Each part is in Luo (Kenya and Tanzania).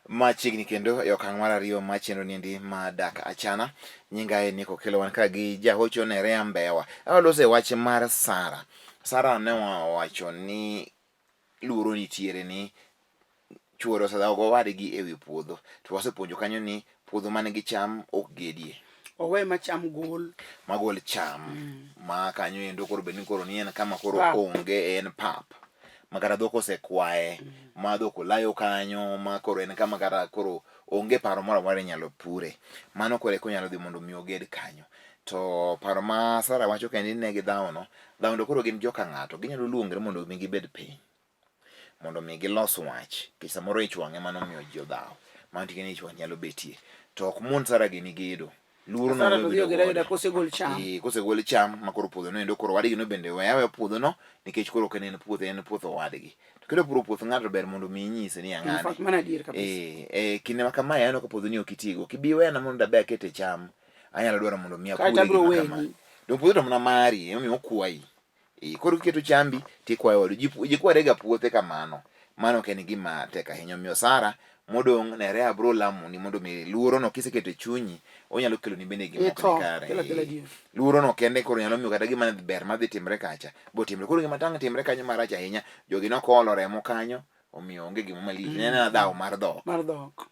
Machiegni kendo e okang' mar ariyo mar chenro niendi ma dak achana. Nyinga en Niko kelo wan ka gi jahocho Nerea Mbewa. Awaloso e wach mar Sara. Sara ne wacho ni luoro nitiere ni chuore osedhago wadgi e wi puodho. To wasepuonjo kanyo ni puodho man gi cham ok gedie. Owe ma cham gol. Magol cham. Ma kanyo endo koro bedni koro ni en kama koro onge en pap. Makata dhok osekwaye, ma dhok olayo kanyo, ma koro en kama kata koro onge paro moro amora inyalo pure. Mano koro eko nyalo dhi mondo mi oged kanyo. To paro ma Sara wacho kendi ne gi dhawono, dhawono koro gin joka ng'ato, ginyalo luongre mondo mi gibed piny. Mondo mi gilos wach. Nikech samoro ich wang' ema nomiyo ji odhawo. Mano tiende ni ich wang' nyalo betie. To ok mon Sara gi ni gedo. Luoro no kosegol cham. Kosegol cham ma koro puodho no endo koro wadgi no bende wewe puodho no nikech koro ken en puodho wadgi. To kendo puro puoth ng'ato ber mondo mi inyise ni ang'ane. Mana adier kabisa. Kinde ma kamae aneno ka puodho ni ok itigo. Kibi wena mondo dabe akete cham. Anyalo dwaro mondo mi apure gima kama. Dong puodho to mana mari, emo okwayi. Koro kiketo chambi tikwayo wadu. Ji kwarega puothe kamano. Mano ken gima tek ahinya. Omiyo Sara modong' Nerea bro lamo ni mondo mi luoro no kiseketo chunyi onyalo kelo ni bende gima ok nikare. Luoro no kende koro nyalo miyo kata gima ber madhi timre kacha bo timre. Koro gima tang' timre kanyo marach ahinya, jogi nokolo remo kanyo, omiyo onge gima malich. Nena dhawo mar dhok.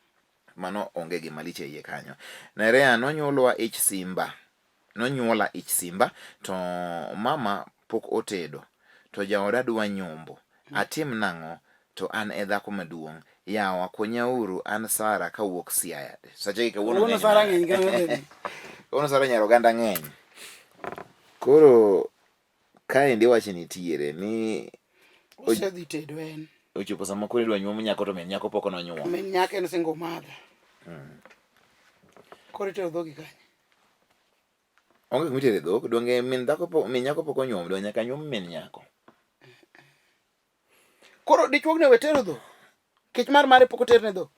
Mano onge gima lich e iye kanyo. Nerea nonyuolwa ich simba. Nonyuola ich simba to mama pok otedo. To jaoda dwa nyombo. Atim nang'o? To an e dhako maduong'. Yawa konyauru an Sara kawuok Siaya. Sache kawuono Sara ng'eny. Kawuono Sara nyaro ganda ng'eny. Koro kaendi wach nitiere ni osedhi tedo en. Ochopo sama koro idwa nyuom nyako to min nyako pok nonyuom. Min nyako en single mother. Koro itero dhogi kanye. Onge kuma itere dhok, donge min nyako pok onyuom, donge nyaka nyuom min nyako. Koro dichuog ne we tero dhok. Kech mare pok oterne dhok.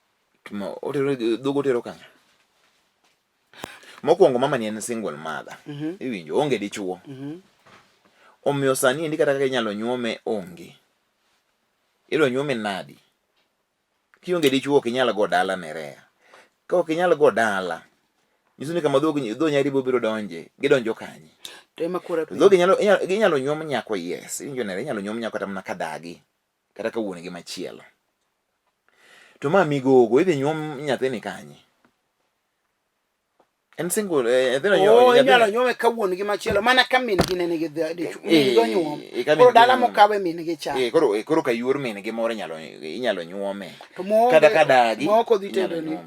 Dhok otero kanyo. Mokwongo mama ni en single mother. Iwinjo onge dichuo. Omiyo sani endi kata kaka inyalo nyuome onge. Idwa nyuome nadi. Kionge dichuo ok inyal go dala Nerea. Ka ok inyal go dala, nyiso ni kama dho nyari biro donje, gidonjo kanye. Dho ginyalo nyuom nyako yes. Iwinjo Nerea inyalo nyuom nyako kata mana kadagi. Kata ka wuon gi machielo. To ma migogo idhi nyuom nyathini kanye. En single inyalo nyuome ka wuon gi machielo mana ka min gi nene gi do nyuom. Koro dala mokawe min gi cha. Koro ka yor min gi moro inyalo nyuome. Kata kadagi. Moko dhi tedo ni.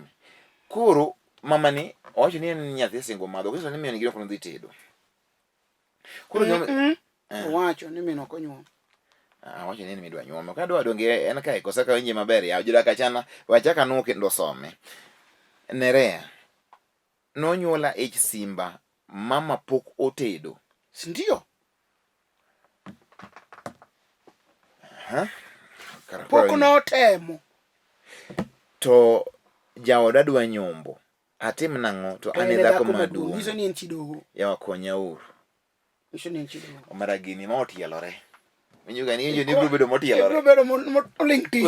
Koro mama ni owacho ni en nyathi single mother. Okiso ni min gi ok dhi tedo. Koro owacho ni min ok onyuom. Wacho ni midwa nyuome. Ka dwa donge en kae kosa ka wenje maber ya jodak achana wachaka no kendo some. Nerea nonyuola ich simba, mama pok otedo. Sindio? Pok notemo. To jaoda dwa nyombo. Atim nang'o? To ane dhako maduong'. Nyiso ni en chidogo. Yawa konyauru. Nyiso ni en chidogo. Omara gini ma otielore. Winjo gani ni biro bedo motielore. Biro bedo molingti.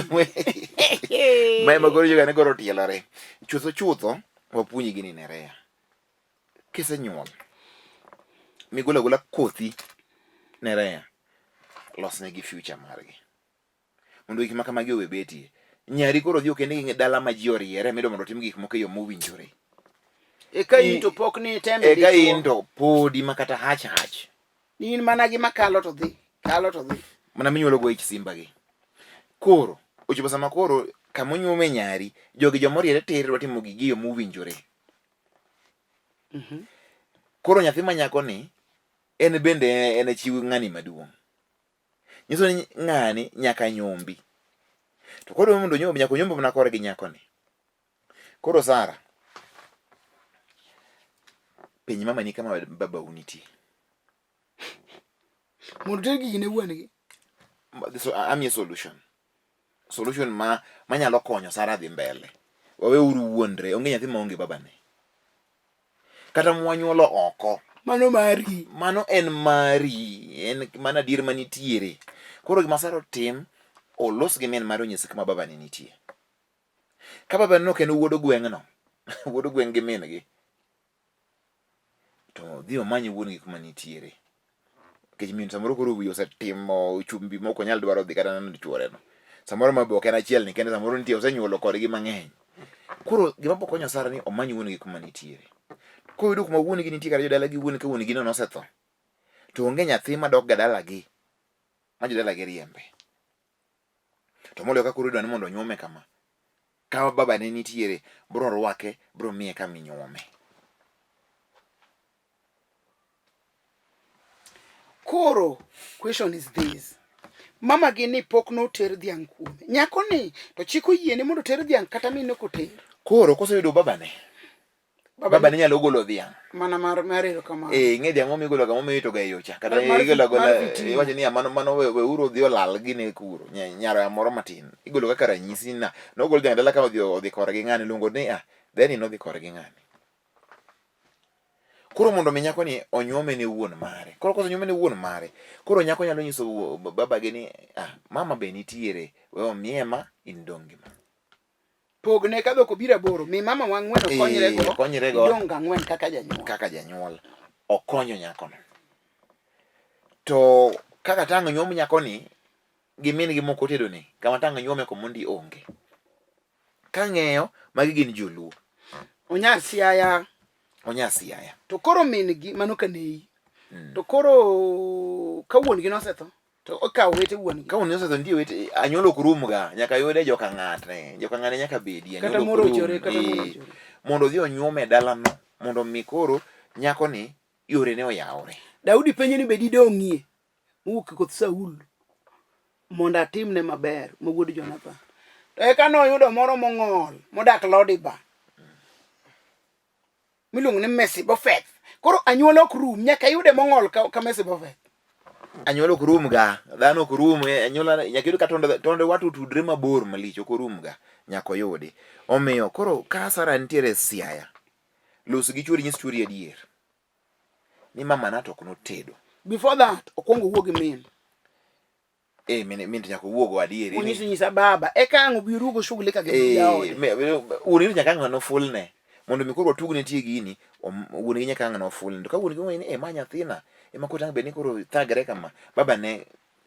Mai magoro juga ne goro otielore. Chutho wapunyi gini Nerea. Kisenyuol. Migola kothi Nerea. Losne gi future margi. Mondo gik ma kamagi owe betie. Nyari koro dhi okende gi dala ma ji oriere medo mondo tim gik moko e yo mowinjore. Eka into pok ni tembe. Eka into podi makata hach. Ni mana gi makalo to dhi. Mana minyuolo go ich simba gi. Koro ochopo sama koro kama onyuome nyari, jogi jomoriere tir watimo gigi yo mowinjore. Koro nyathi manyako ni en bende en chiwo ng'ani maduong'. Nyiso ni ng'ani nyaka nyombi. To koro mondo nyombi nyako nyombo mana kore gi nyako ni. Koro Sara penyi mama ni kama baba uniti. Mondo ter gigi ne wuon gi. So I'm a solution. solution manyalo konyo Sara dhi mbele. Wawe uru wuondre, onge nyathi maonge babane. Kata mwanyuolo oko. Mano mari. Mano en mari, en mana dir manitiere. Koro gima Sara tim, olos gi min mari onyisi kama babane nitie. Ka babane no kendo wuodo gweng'no, wuodo gweng' gi min gi, to dhi omanyi wuon gi kuma nitiere. Kech min samoro koro wiyo osetimo chumbi moko nyal dwaro dhi kata neno chuore no. Samoro maboke en achiel ni kende samoro nitie osenyuolo kodgi mang'eny. Koro gima pokonyo Sara ni omanyi wuon gi kuma nitiere. Koyudo kuma wuon gi nitie kata jodala gi wuon ka wuon gi no osetho. To onge nyathi madok ga dala gi. Ma jodala gi riembe. To moloyo ka koro idwani mondo onyuome kama. Ka babane nitiere, bro rwake, bro miye kama inyuome. Koro, question is this. Mama gini pok no ter dhiang' kuome. Nyako ni, to chik oyiene mondo ter dhiang' kata min ok oter. Koro, koseyudo babane. Babane nyalo golo dhiang'. Mana marero kamano. Ng'e dhiang' mogolo ga momiyo ito ga yocha. Kata igolo gola, iwacho ni mano we uro dhi olal gine kuro. Nyaro moro matin. Igolo kaka ranyisi na. Nogol dhiang' dala ka odhi kore gi ng'ani luongo ni dheni nodhi kore gi ng'ani. Koro mondo mi nyako ni onyuome ne wuon mare. Koro kosenyuome ne wuon mare, koro nyako nyalo nyiso baba gi ni mama be nitiere, we omiema in dong' ngima. Pogne ka dhok obiro aboro, mi mama wa ng'wen okonyre go. Idong' ang'wen kaka janyuol. Kaka janyuol. Okonyo nyako no. To kaka tang' nyuom nyako ni, gi min gi moko tedo ni, kama tang' nyuome komondi onge. Ka ng'eyo, magi gin joluo. Onyasiaya. To koro min gi mano kanei. To koro ka wuon gi nosetho. To okaw wete wuon gi. Ka wuon gi nosetho nitie wete anyuola ok rum ga, nyaka yude joka ng'ate. Joka ng'ane nyaka bedi kata morochore. Mondo dhi onyuome dala no, mondo mi koro nyako ni yore ne oyawre. Daudi penjo ni bedi dong'ie. Muok koth Saul. Mondo atimne maber, mawuod Jonathan. To eka noyudo moro mong'ol, modak Lodiba. Miluongo ni Mesibofeth. Koro anyuola ok rum, nyaka yude mong'ol ka Mesibofeth. Anyuola ok rum ga, dhano ok rum, anyuola nyaka yud ka tonde watu tudre mabor malich ok rum ga, nyaka yudi. Omiyo koro ka Sara nitiere Siaya, los gi chuori nyis chuori adier. Ni mama na to ok notedo. Before that, okwongo wuo gi min. Min nyaka wuogo adier. Unyisa baba, eka ang' obirugo shughuli ka gi jaode. Uri nyaka ang' no fulne. Mondo mi koro watug ne tie gini, wuon gi nyaka ang' no fulne. To ka wuon gi ng'e ni ma nyathina, ema koro tang' be ni koro thagre kama, baba ne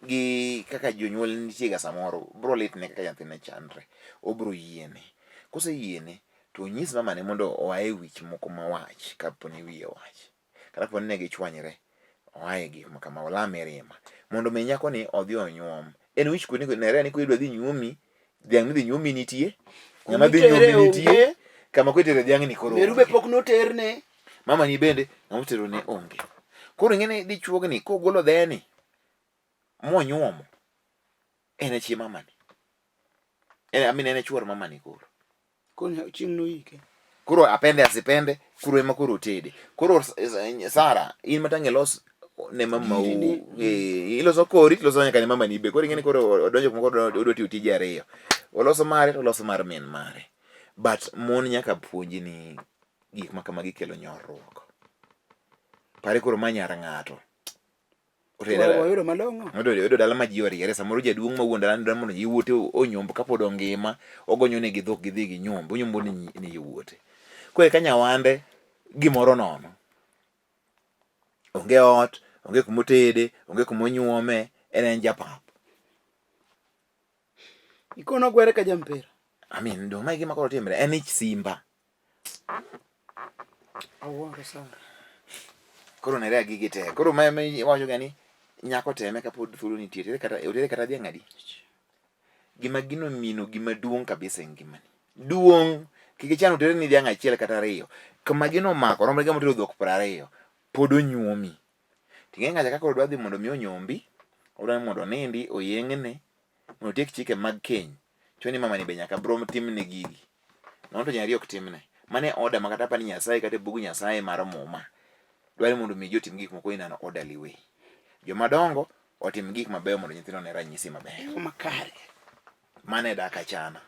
gi kaka jonyuol nitie ga samoro, bro litne kaka nyathina chandre. Obro yiene. Kose yiene, to nyis mama ne mondo oae wich moko mawach, kapo ni wiye wach. Kata po ni ne gichwanyre, oae gik makama olame rima. Mondo mi nyako ni odhi onyuom. En wich kuoni nere ni kuidwa dhi nyuomi, dhiang' dhi nyuomi nitie, ng'ama dhi nyuomi nitie, kama koitere dhiang' ni koro. Merube pok noterne. Mama ni bende ng'ama otero ne onge. Koro ing'eni dichuogni kogolo dheni monyuomo, en chi mama ni. En chuor mama ni koro. Koro chieng' noike. Koro apende asipende, koro ema koro tede. Koro Sara, in matang' ilos ne mama iloso kori, iloso nyaka ne mama ni be. Koro ing'eni koro odonjo kuma koro odwa tiyo tije ariyo. Oloso mare, to oloso mar min mare. But mon nyaka puonji ni gik makamagi kelo nyorruok. Pare koro manyar ng'ato. Oyudo malong'o. Oyudo dala ma ji oriere. Samoro jaduong' ma wuon dala ni mondo ji wuote onyomb kapod ongima. Ogonyo ne gi dhok gidhi gi nyomb. Onyombo ni yowuote. Koro ka nyawande gimoro nono. Onge ot, onge kumotede, onge kumonyuome, en japap. Ikono gwere ka jampera. Do ma gima koro timre en ich simba. Awuoro Sara. Koro nere gigi te. Koro ma wacho gani nyako teme kapod thuolo nitie. Otere kata dhiang' adi. Gima gino mino gima duong' kabisa e ngimani. Duong'. Kik chan otere ni dhiang' achiel kata ariyo. Kama gino omako romre gama otero dhok 20. Pod onyuomi. Ting'e ng'acha kaka odwa dhi mondo mi onyombi. Odwa mondo onindi, oyeng'ne. Mondo otiek chike mag keny. Choni mama ni be nyaka bro timne gigi. Nono to nyari ok timne. Mane order makata pa ni Nyasaye kata bugu Nyasaye mar muma. Dwari mondo mi jo tim gik moko inano orderly way. Joma dongo otim gik mabeyo mondo nyithindo ne ranyisi mabeyo. Makare. Mane dak achana.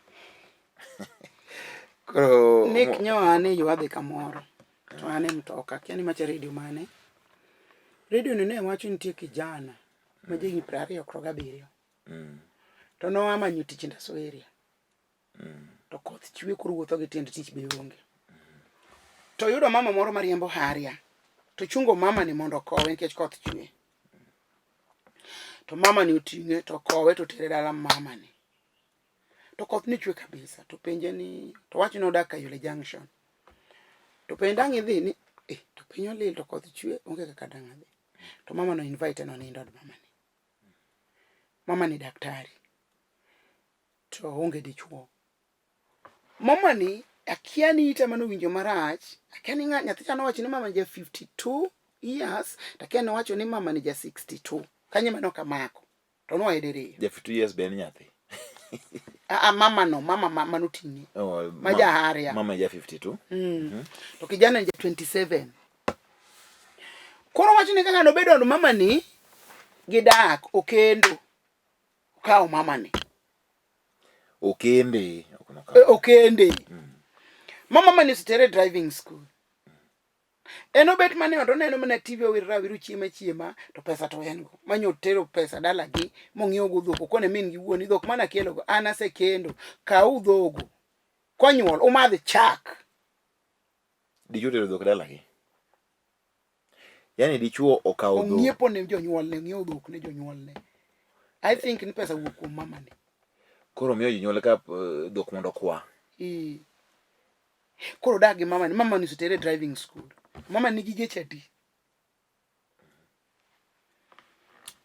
Nick nyoane yuadhi kamoro. To ane mtoka kiani macha radio mane. Radio ne wacho nitie kijana ma jigi 27. To no amanyo tich Ndaso area. To koth chwe koro wuotho gi tiend tich be onge. To yudo mama moro mariembo haria. To chungo mama ni mondo kowe nikech koth chwe. To mama ni oting'e to kowe to tere dala mama ni. To koth ni chwe kabisa. To penje ni to wacho no dak Kayole Junction. To pendang idhi ni to penyo lil to koth chwe onge kaka dang adhi. To mama no invite no nindo mama ni. Mama ni daktari. To onge dichuo. Mama ni akia ni ita mano winjo marach. Akia ni nyathi chano wacho ni mama ni ja 52 years. Takia no wacho ni mama ni ja 62. Kanye mano kamako. To no edere. Ja 52 years ben nyathi. Mama no tingi. Oh, maja haria. Mama ja 52. To kijana ja 27. Koro wacho ni kaka no bedo mama ni gidak okendo. Kao mama ni. Okende. Okende. Mama ni sitere driving school. Eno bet mane odo neno mana TV owirra wiru chiema to pesa to en go. Manyo tero pesa dala gi mong'iew go dhoko kone min gi wuoni dhok mana kelo go ana se kendo kau dhogo. Konyuol umadhi chak. Dichuo tero dhok dala gi. Yani dichuo okao dhok. Ong'iepo ne jonyuol ne ng'iew dhok ne jonyuol ne. I think ni pesa wuok kuom mama ni. Koro miyo jonyuol ka dhok mondo kwa. Koro dagi mama ni sitere driving school. Mama ni geche adi.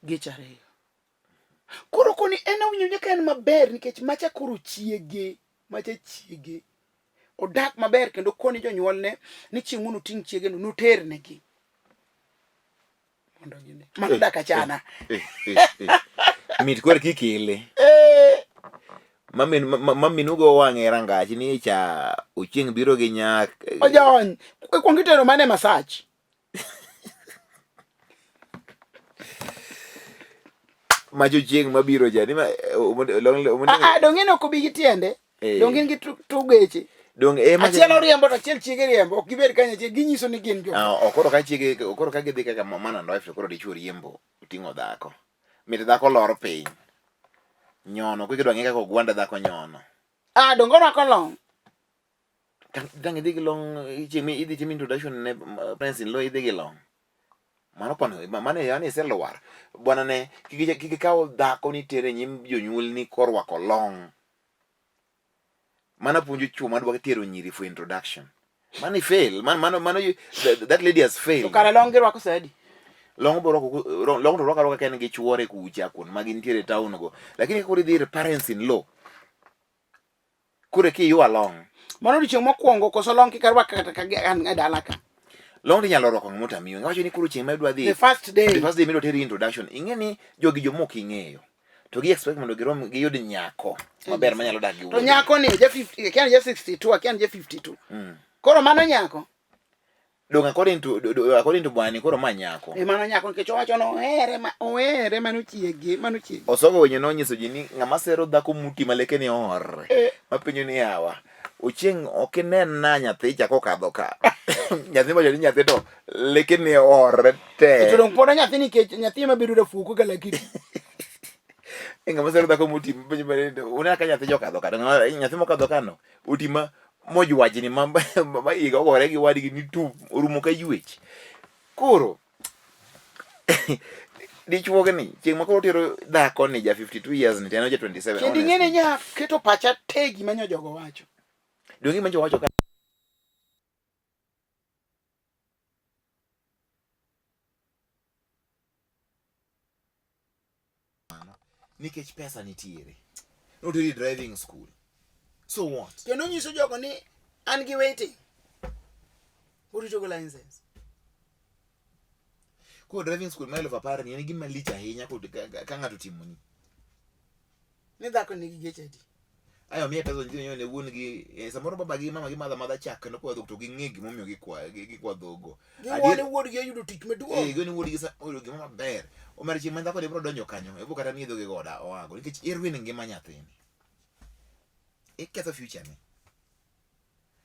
Geche ariyo. Koro koni ena winyo nyaka en maber nikech macha koro chiege. Odak maber kendo koni jonyuol ne ni chieng'uno ting' chiege no noter negi. Mondo gine. Mano dak achana. Mit kwer kikile. Mami nugo wang'e rangachi ni cha uchieng' biro gi nyak. Ojony. Kwongitero mane massage. Macho chieng' mabiro ja ni dong'e no kobi gi tiende. Dong'in gi tugeche. Achiel oriembo to achiel chiege riembo. Ok gibed kanya chiege ginyiso ni gin jo. Okoro ka chiege okoro ka gidhi kaka mama ndo ife koro dichuo riembo uting'o dhako. Mit dhako lor piny. Nyono kwe kidwa ng'e kaka ogwanda dhako nyono. Dongo rako long. Dang idhi gi long idhi tim introduction ne Prince in law idhi gi long. Mano kono mane yani seluar. Bwana ne kiki kawo dhako ni tere nyim jonyuol ni korwako long. Mana puonjo chuo madwa tero nyiri for introduction. Mano fail. That lady has failed. To kare long girwako sadi. Long to roka ken gi chuore kucha kun magi ntiere town go. Lakini kuri dhir parents in law. Kure ki you along. Mano dichieng' mokwongo koso long kikarwaka kata an dala ka. Long di nyalo roko ng'uta miyo. Ngawacho ni kuru chieng' ma dwa dhi. The first day mido teri introduction. Ing'e ni jogi jomok ing'eyo. To gi expect mondo girom gi yud nyako maber manyalo dak gi. To nyako ni ja 50, kian ja 62, kian ja 52. Koro mano nyako. Dong according to bwani koro ma nyako. Mano nyako nikech owacho no ohere mano chiege. Osogo wenye no nyiso ji ni ng'ama sero dhako muti maleke ni or. Mapenjo ni yawa. Uchieng' okinen na nyathi chako kadho ka. Nyathi mojo ni nyathi to leke ni or te. To dong poda nyathi nikech nyathi mabiro da fuko kala kiti. Ng'ama sero dhako muti penjo bende una ka nyathi jokadho ka. Nyathi mokadho kano utima mojuwaji ni mamba iga ogore gi wadgi ni tu orumo ka yuech. Koro dichuoge ni chieng' makoro tero dhako ni ja 52 years ni teno ja 27. Kendi ng'ene nya keto pacha tegi manyo jogo wacho. Dongi manyo wacho ka nikech pesa nitiere. No to driving school. So what? Kendo nyiso jogo ni an gi waiting. Urito go license. Ko driving school mile of apart ni gima lich ahinya ko ka ng'ato timoni. Ni dhako ni geche adi. Ayo miye pesa ndio ne wuon gi samoro baba gi mama gi madha chak no ko to gi ng'e gi momiyo gi kwa dhogo. Adier wuod gi yudo tich maduong'. Goni wuod gi sa gi mama ber. Omer chi mandha ko de bro donjo kanyo. Ebo kata ni dhoge goda oago nikech irwin ngima nyathini. iketho future ni.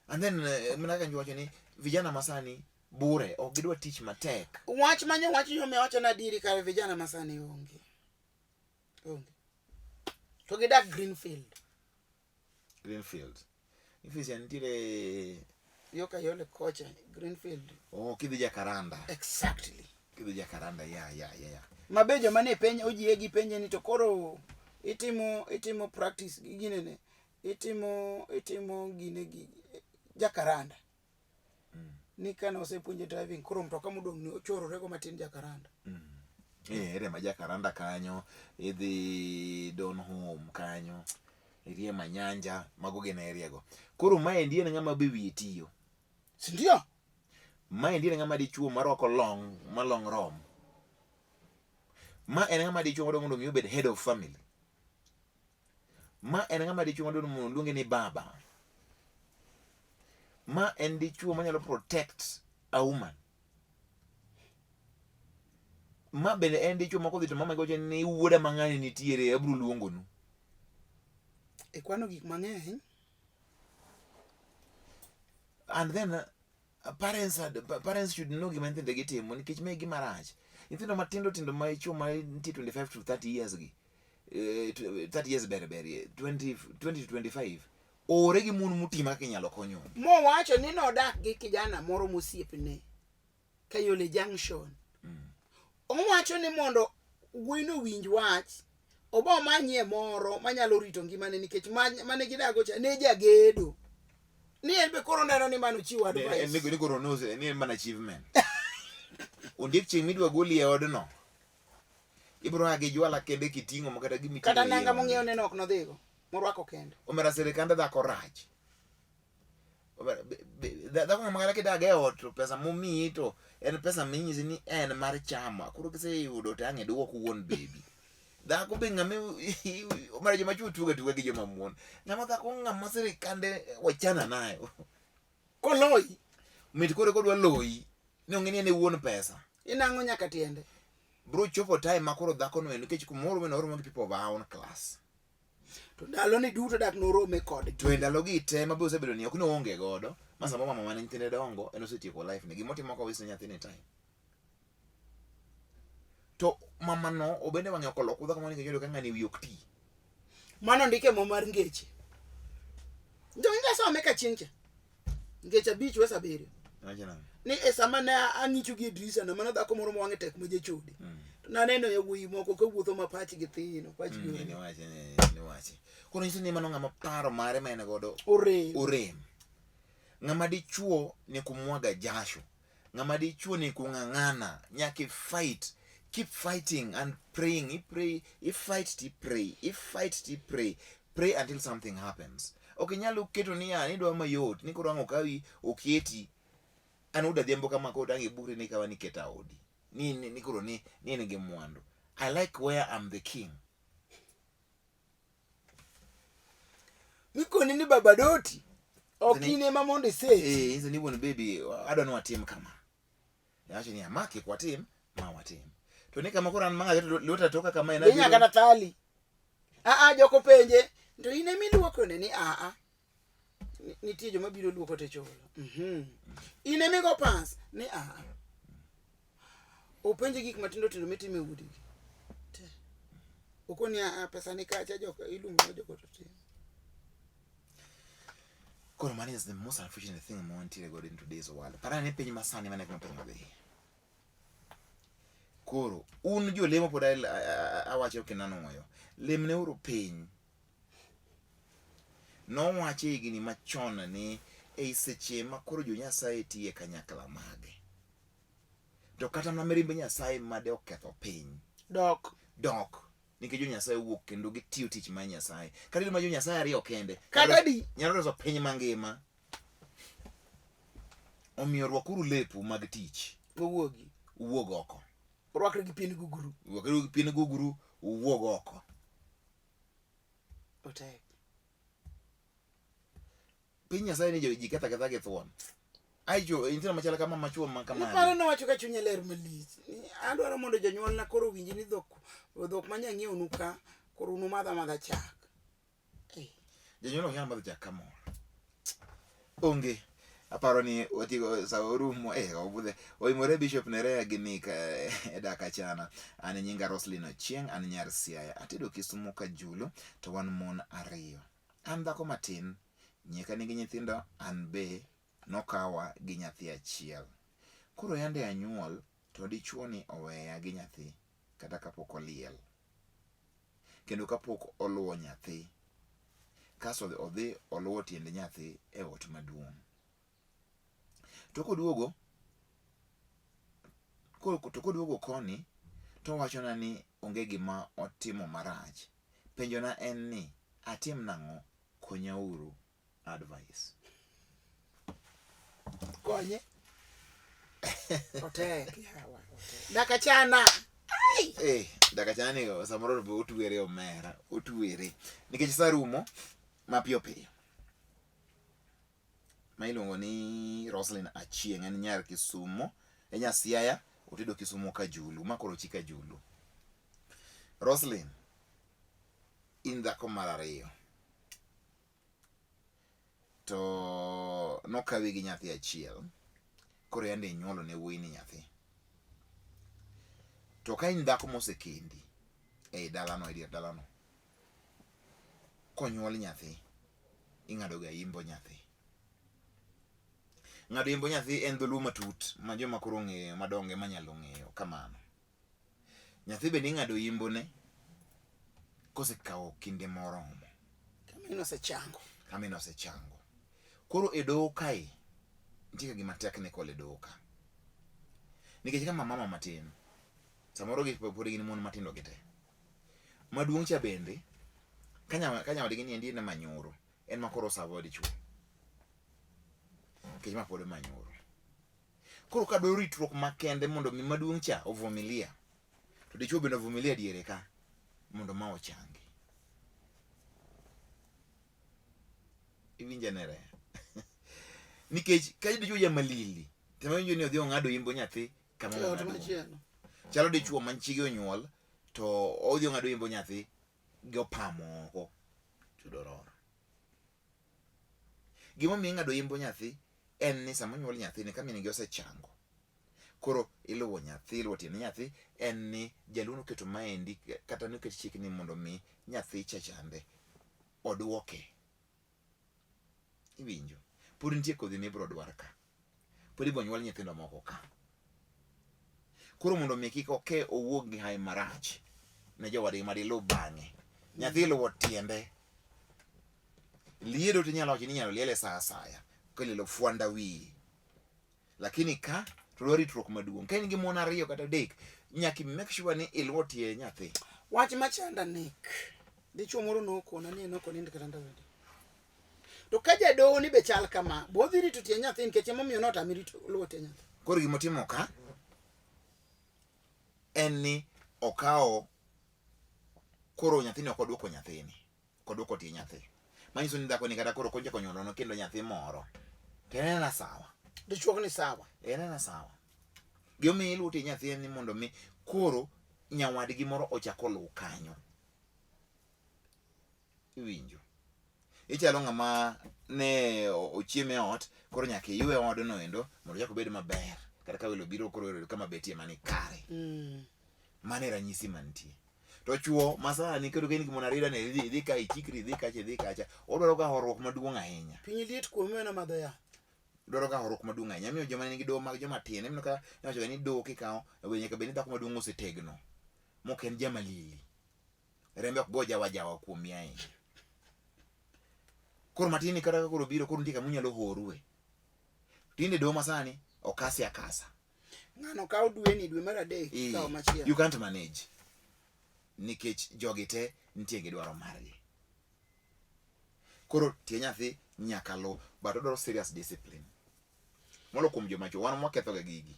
And then mna kan wacho ni vijana masani bure ok gidwa tich matek. Wach manyo wach yo me wacho na diri kar vijana masani onge. To gidak Greenfield. If nitire yoka yole kocha Greenfield. Oh, kidhi Jakaranda. Exactly. Kidhi Jakaranda, yeah. Mabejo mane penye ojie gi penje ni to koro itimo practice gine ne. Itimo gine gi Jakaranda. Ni kana osepuonje driving koro mtoka modong ni ochorore go matin Jakaranda. Ere ma Jakaranda kanyo, idhi Don Home kanyo, irie Manyanja, mago gene area go. Koro mae ndiye ngama bewi tiyo. Si ndio? Mae ndiye ngama dichuo maroko long rom. Ma en ngama dichuo mondo mi obed head of family. Ma en ngama dichuo mondo luonge ni baba. Ma en dichuo manyalo protect a woman. Ma bende en dichuo ma kodhi to mama goche ni wuoda mang'ani nitiere abro luongo nu. E kwano gik mang'eny. And then parents should know gima nyithindo gitimo nikech me gima rach. Nyithindo matindo ma ichuo ma nitie 25 to 30 years gi 30 years bere 20 to 25 ore gi mun mutima kinyalo konyo. Mo wacho ni no dak gi kijana moro mosiepne Kayole Junction. Owacho ni mondo wuoino winj wach obo manye moro manyalo rito ngimane nikech mane gidago cha ne jagedo. Ni elbe koro neno ni mano chiwo advice. Ni koro no ni man achievement. Ondiek ching midwa goli e odno. Ibro age jwala kende kitingo makata gimi kata nanga mong'eyo neno ok nodhigo. Morwako kende. Omera serikande dhako rach. Dhako ng'ama kidage ot pesa momiyi to en pesa minyisi ni en mar chama. Koro kiseyudo to ang'e duoko wuon baby. Dhako be ng'ame omera joma chuo tuga gi joma muon. Ng'ama dhako ng'ama serikande wachana nayo. Koloi. Mit koro kodwa loi. Ni ong'eni ene wuon pesa. Inang'o nyaka tiende. Bro chopo time makoro dhako no nikech kumoro we noromo gi people of our own class. To ndalo ni duto dak norome kod. To ndalo gi te mabe osebedo ni ok no onge godo. Masa mama mane nyithinde dongo en osetieko life ne gimotimo ka wis nyathine time. To mama no obende wang'e okoloko dhako mane kejodo ka ng'ani wi ok ti. Mano ndike mo mar ngeche. Ndo inga some ka chincha. Ngecha beach wesa bere. Ni esama na ang'icho gi drisa na mano dhako moro mwange tek moje chudi. To na neno ya wuyi moko ka wuotho mapachi gi thino, pachi gi. Ni wache. Kono nyiso ni mano ng'ama paro mare mene godo orem. Ng'ama dichuo ni kumwaga jasho. Ng'ama dichuo ni kung'ang'ana, nyaki fight. Keep fighting and praying. If fight ti pray. Pray until something happens. Okinyalo keto ni ya ni dwa mayot ni koro ngokawi okieti anuda dembo kama ko dangi buri ni kawa ni keta odi. Ni koro ni nge mwandu. I like where I'm the king. Miko nini baba doti? Okine mamonde say. Hizo ni won baby I don't know what team kama. Yacho ni amaki kwa team, mawa team. To ni kama kora manga lota toka kama ina. Nya kana tali. Joko penje. Ndo ine miluoko ne ni nitie joma biro luoko te cholo. Ine migo pas ni openje gik matindo tindo mitime udi. Okoni pesa ni kacha joka ilungo joko to tim. Koro money is the most unfortunate thing I want to go in today's world. Para ne penye masani mane kuma penye be. Koro un jo lemo poda awache okinano moyo. Lemne uru penye. No wache igini machona ni seche makoro jo Nyasaye tiye kanyakla mage. To kata na merimbe Nyasaye made oketho piny. Dok. Nikech jo Nyasaye wuok kendo gitiyo tich mar Nyasaye. Kata ma jo Nyasaye ariyo kende. Kata di nyalo reso piny mangima. Omiyo rwakuru lepu mag tich. Uwuog oko. Rwakre gi pien guguru. Rwakre gi pien guguru, uwuog oko. Otek. Piny Nyasaye ni ji ketha gi thuon. Aijo intino machala kama machuo makama. Paro no wacho ka chunye ler malich. Adwaro mondo jonyuol na koro winji ni dhok manya ng'iew nuka koro unu madha chak. janyuol ok nyal madho chak kamoro. Onge. Aparo ni otigo sa orumo obudhe oimore Bishop Nerea gi Nick e Dak Achana. An nyinga Roslyn Ochieng, an nyar Siaya, atedo Kisumu ka Julo, to wan mon 2. An dhako matin, nyeka nigi nyithindo, an be nokawa gi nyathi achiel. Koro yande anyuol to dichuo ni oweya gi nyathi kata kapok oliel, kendo kapok oluwo nyathi, kaso odhi oluwo tiende nyathi e ot maduong'. To koduogo koni to wachona ni onge gima otimo marach. Penjona en ni atim nang'o? Konyauru advice. Konye otek yawa. Dak Achana. Dak Achana ni samoro be otwere omera, otwere nikech sa rumo mapiyo piyo. Ma iluongo ni Roslyn Achieng, en nyar Kisumu, en nya Siaya, otedo Kisumu ka Julu, ma koro chika Julu. Roslyn, in dhako mar 2, to nokawi gi nyathi achiel, koro yande inyuolo ne wuoyi ni nyathi. To ka in dhako mosekendi e dalano, e dier dalano, konyuol nyathi, ing'ado ga imbo nyathi. Ng'ado imbo nyathi en dholuo matut ma joma koro ng'eyo madonge manyalo ng'eyo kamano. Nyathi bende ing'ado imbone kosekawo kinde moromo, kamino osechango. Koro e doho kae nitie gima technical e doho ka, nikech kama mama matin samoro pod gin mon matindo gite, maduong' cha bende ka nyawadgi ni endi ne manyoro, en ma koro savo dichuo, nikech ma pod manyoro. Koro ka dwaro ritruok makende mondo mi maduong' cha ovumilia, to dichuo bende ovumilia diere ka mondo ma ochangi. Iwinja Nerea? Nikech ka dichuo jamalili tema winjo ni odhi ong'ado imbo nyathi kama chalo dichuo manchige onyuol to odhi ong'ado imbo nyathi gi opamo oko chudororo. Gima miyo ing'ado imbo nyathi en ni sama onyuol nyathi ni ka minigi osechango, koro iluwo nyathi, iluwo tiende nyathi, en ni jaluo oketo maendi kata noket chik ni mondo mi nyathi chachande oduoke. Iwinjo? Pod nitie kodhi mibro dwar ka, pod ibro nyuol nyithindo moko ka. Koro mondo mi kik oke owuog gi hai marach ne jowadgi madilu bang'e, nyathi iluwo tiende. Liedo tinyalo wacho ni inyalo liele sa asaya kilielo fuanda wiyi, lakini ka to dwaro ritruok maduong'. Ka in gi mon 2 kata 3, nyaka make sure ni iluwo tie nyathi. Wach machanda Nick, dichuo moro nokona ni nokonind kata ndawadi. To ka jadoho ni be chal kama, bodhi rito tie nyathi nikech emomiyo notami rito luwo tie nyathi. Koro gimotimo ka en ni okawo koro nyathini ok oduoko nyathini, ok oduoko tie nyathi. Manyiso ni dhako ni kata koro kochako nyuolo kendo nyathi moro, to en sawa. Dichuo ni sawa. En sawa. Gimomiyo iluwo tie nyathi en ni mondo mi koro nyawadgi moro ochako luw kanyo. Iwinjo? Ichalo ng'ama ne ochieme ot, koro nyaka iywe odno endo mondo chak obed maber. Kata ka welo biro koro kama betie mani kare. Mane ranyisi mantie. To chuo masani kendo gin gimona rida ne idhi ka ichikri, idhi kacha, odwaro ga horuok maduong' ahinya. Piny liet kuome na madho ya. Dwaro ga horuok maduong' ahinya. Miyo joma nigi doho mag joma tin, emno ka nyawacho ni doho kikawo, nyaka bed ni dhako maduong' osetegno. Mok en jamalili. Rembe ok go jawa kuomi ahinya. Koro matini kata koro biro koro nitie kama unyalo horue. Tinde doho masani okasi akasa. Ng'ano kawo dwe mar 3 kawo machielo. You can't manage. Nikech jogi te nitie gi dwaro margi. Koro tie nyathi nyaka lo, but odwaro serious discipline. Molo kuom joma chuo, wan mwaketho ga gigi.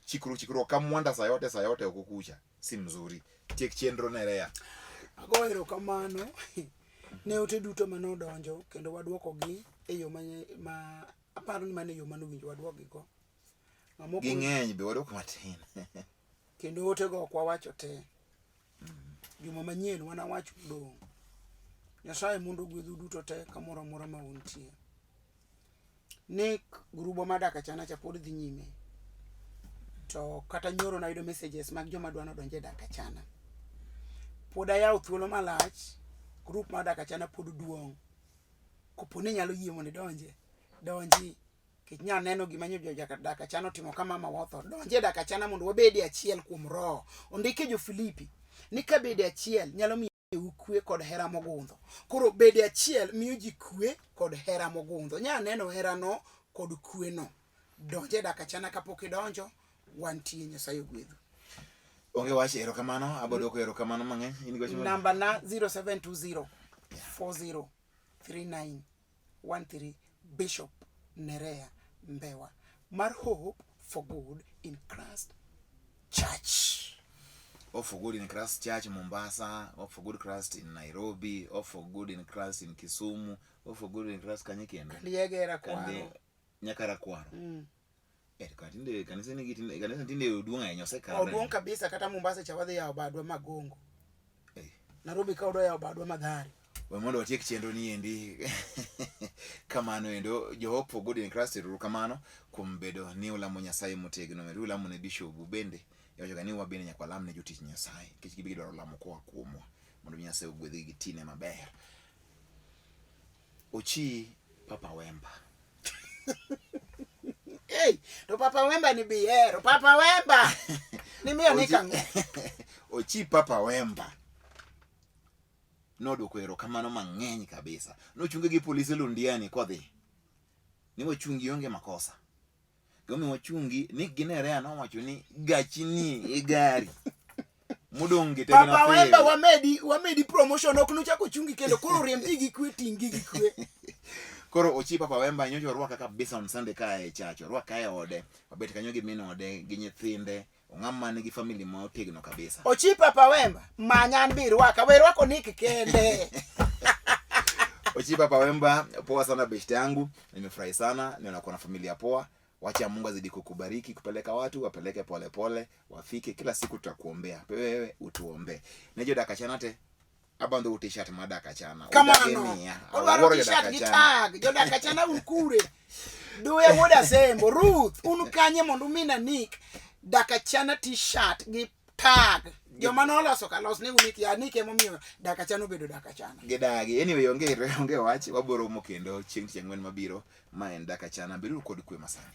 Chikru ka mwanda saa yote oko kucha, si mzuri. Tiek chenro Nerea. Ago erokamano ne ote duto manodonjo kendo waduoko gi e yo ma aparo ni mane yo manowinjo waduoko gigo. Ging'eny be waduoko matin. Kendo ote go ok wawacho te. Juma manyien wana wacho dong'. Nyasaye mondo gwedhu duto te kamoro amora ma untie. Nik grubo ma DAK ACHANA cha pod dhi nyime. To kata nyoro na yudo messages mag joma dwano donje DAK ACHANA. Pod ayaw thuolo malach, grup ma DAK ACHANA pod duong'. Koponi nyalo yie mondo donji. Kech nya neno gima nyojo DAK ACHANA otimo kama mawotho. Donje DAK ACHANA mondo wabedi achiel kuom roho. Ondike jo Filipi. Ni ka bedi achiel nyalo miyo kwe kod hera mogundho. Koro bedi achiel miyo ji kwe kod hera mogundho. Nya neno hera no kod kwe no. Donje DAK ACHANA kapok idonjo, wantie Nyasaye gwedhu. Onge wach erokamano, abodoko erokamano mang'eny. Namba na 0720 40 3913 Bishop Nerea Mbewa. Mar Hope for Good in Christ Church. Hope for Good in Christ Church Mombasa, Hope for Good Christ in Nairobi, Hope for Good in Christ in Kisumu, Hope for Good in Christ Kanyekendo. Liegera kwaro. Nyakara kwaro. Katinde kanisa tinde uduong' ahinya osekalo. Oduong' kabisa kata Mombasa cha wadhi yawo badwa magongo. Nairobi ka odwa yawo badwa madhari. We mondo watiek chenro ni endi. Kamano endo jo Hope for Good in Christ kamano kuom bedo ni ulamo Nyasaye motegno meru ulamo ne Bishop bende. Yajo ni wabene nyakwa lam ne jotich Nyasaye. Kech gibi dwaro lamo kwa kuomwa. Mondo Nyasaye ogwedhi gi tine maber. Ochi Papa Wemba. Hey, to Papa Wemba ni biero. Papa Wemba. Ni miyo nikang. Ochi Papa Wemba. Nodwoko erokamano mang'eny kabisa. Nochunge gi polisi Lundiani kodhi. Ni wachungi onge makosa. Gomi wachungi ni ginere anowacho ni gachi ni e gari. Mudonge tegna Papa Wemba wamedi promotion ok nuchako chungi kendo koro riembi gi kwe tingi gi kwe. Koro Ochi Papa Wemba nyocho rwaka kabisa on Sunday ka e chacho. Rwaka e ode. Wabet kanyo gi min ode gi nyithinde. Ong'ama nigi family ma otegno kabisa. Ochi Papa Wemba manyan bi rwaka. We rwako Nick kende. Ochi Papa Wemba poa sana beshte yangu. Nimefurahi sana. Niona kuna familia poa. Wacha Mungu azidi kukubariki, kupeleka watu, wapeleke pole pole, wafike kila siku tutakuombea. Wewe utuombe. Nejo DAK ACHANA te abando t-shirt ma DAK ACHANA. Kamano. Odwaro t-shirt gi tag. Jo DAK ACHANA unkure. Duye woda sembo. Ruth unkanye mondo mina Nick. DAK ACHANA t-shirt gi tag. Joma noloso ka los ni uniki ya Nick emomiyo DAK ACHANA obedo DAK ACHANA. Gedagi. Anyway onge wach waboro mokendo chieng' ng'wen mabiro ma en DAK ACHANA bedo kod kwe masani.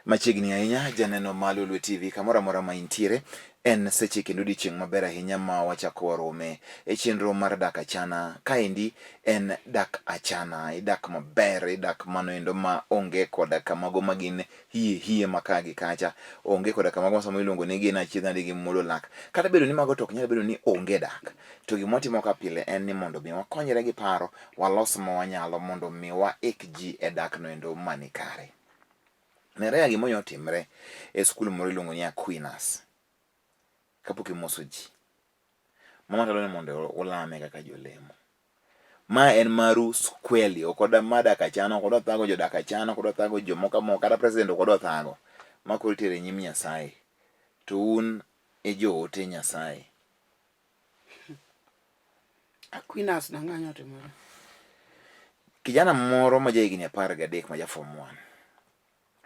Machiegni ahinya janeno ma Lolwe TV kamora mora ma intiere en seche kendo odiochieng' maber ahinya ma wachako warome e chenro mar DAK ACHANA. Kaendi en DAK ACHANA, idak maber, idak mano endo ma onge koda kamago magin hie maka gi kacha, onge koda kamago sama iluongo ni gin achiedh nade gi mulo lak. Kata bedo ni mago tok nyalo bedo ni onge dak. To gima watimo ka pile en ni mondo mi wakonyre gi paro, walos ma wanyalo mondo mi waik ji e dak no endo mani kare. Nerea gimoyo timre e skul moro iluongo ni Aquinas. Kapok imoso ji. Mama talo ni mondo ulame kaka jolemo. Ma en maru skweli, okoda ma DAK ACHANA, okoda thago jo DAK ACHANA, okoda thago jo moka kata president okoda thago. Ma koro itere nyim Nyasaye. To un e jo ote Nyasaye. Aquinas na ng'anyo timore. Kijana moro ma jahigni 13 ma ja form 1.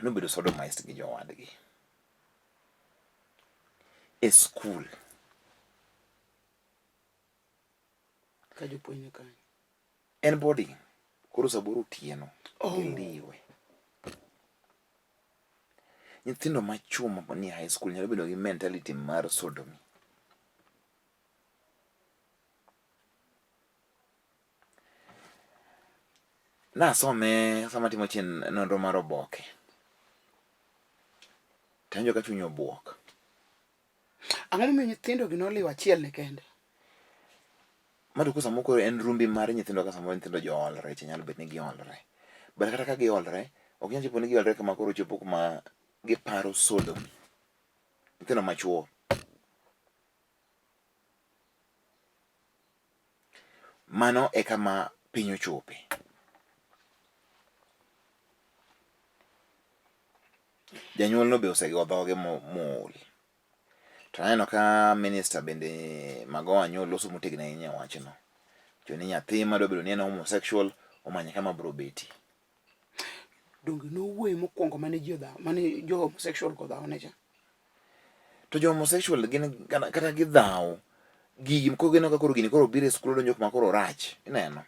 Nobedo sodomized gi jowadgi e school. Ka jopuonj kanyo. En boarding. Koro saboro otieno. Giliwe. Nyithindo machuma ni high school nyalo bedo gi mentality mar sodomy. Nasome sama timo nonro mar oboke. Tanjo ka chuny obuok. Ang'o momiyo nyithindo gi noliwo achiel ne kende? Mado ko samoko en rumbi mar nyithindo ka samoro nyithindo joolre, nyalo bet ni giolre. But kata ka giolre, ok nyal chopo ni giolre kama koro chopo kuma giparo sodomi. Nyithindo machuo. Mano e kama piny ochope. Janyuol no be osego dhoge mool. To aneno ka minister bende Magoha Anyolo loso motegno ahinya wachno. Choni nyathi madwa bedo ni en homosexual omanye kama bro beti. Donge nowuoyo mokwongo mane jo homosexual go dhawo ne cha. To jo homosexual gin kata gidhawo gigi ko gino ka koro gini koro biro e skul donjo kuma koro rach. Ineno.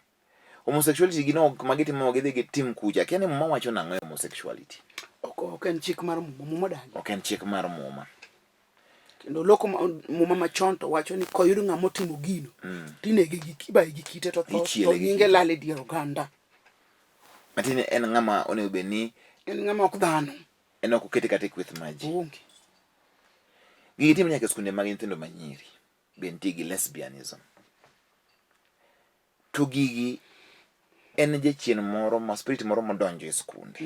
Homosexuality gino magitimo gidhi gitim kucha. Kiani mama wacho nang'o homosexuality? Ok en chik mar muma dani. Ok en chik mar muma. Kendo loko muma machon to wacho ni koyud ng'ama otimo gino. Tinege gi kibaye gi kite to nyinge lal e dier oganda. Matini en ng'ama onego bed ni en ng'ama ok dhano. En ok okete kata e kweth maji. Onge. Gigi timo nyaka skunde mag nyithindo manyiri. Be nitie gi lesbianism. To gigi en jachien moro ma spirit moro modonjo e skunde.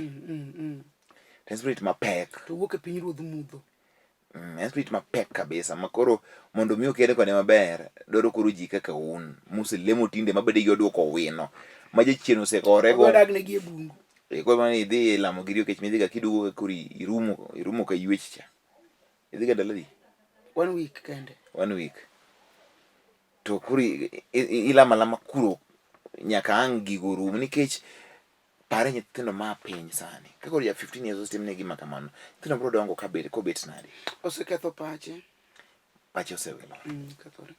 En spirit mapek. To wuok e piny ruodh mudho. En spirit mapek kabisa makoro mondo mi okede kode maber dwaro koro ji kaka un muselemo tinde mabede gi oduoko wino ma jachien osekorego. Odagne gi e bungu. Koro mani idhi lamo giri okech midhi ga kiduogo kori irumo ka yuech cha. Idhi ga daladi 1 week kende. 1 week. To kuri ilama kuro nyaka ang' gigo rum nikech pare nyithindo ma piny sani. Ka koro ya 15 years ostimne gima kamano. Nyithindo bro dongo kobet nade. Oseketho pache. Pache osewelo. Kethore.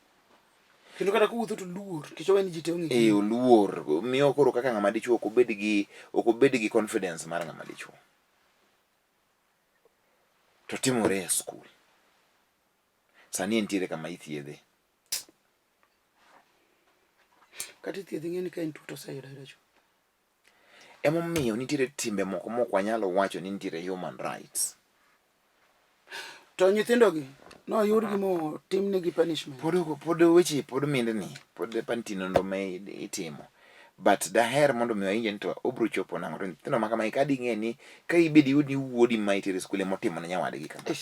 Kendo kata kuwuotho to luor, kech oweni ji te ong'e. Luor. Miyo koro kaka ng'ama dichuo ok obed gi confidence mar ng'ama dichuo. To timore e skul. Sani entiere kama ithiedhe. Kata ithiedhe ng'eni ka en tuo to sayudo cho. Emomiyo nitiere timbe moko mok wanyalo wacho ni nitiere human rights. To nyithindo gi no yud gimo timnegi punishment. Pod weche pod mindni pod pantino ndo me itimo. But daher mondo mi wainje ni to obro chopo nang'o. To nyithindo ma kama ikadi ng'e ni ka ibedi yudi wuodi ma itere skule motimo ne nyawadgi kama.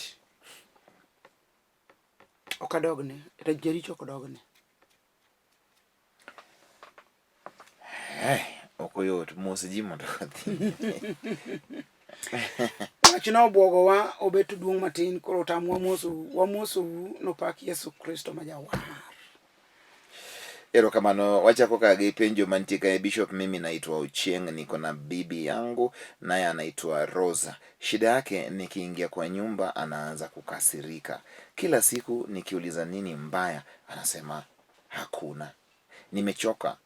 Ok adogne. Jaricho ok dogne. Ok oyot mos ji mondo odhi. Wachno obwogowa obet duong' matin koro tam wamoso nopak Yesu Kristo ma jawar. Erokamano, wachako kagi penjo mantie kae. Bishop, mimi naitwa Ochieng, niko na bibi yangu naye anaitwa Rosa. Shida yake nikiingia kwa nyumba anaanza kukasirika. Kila siku nikiuliza nini mbaya anasema hakuna. Nimechoka.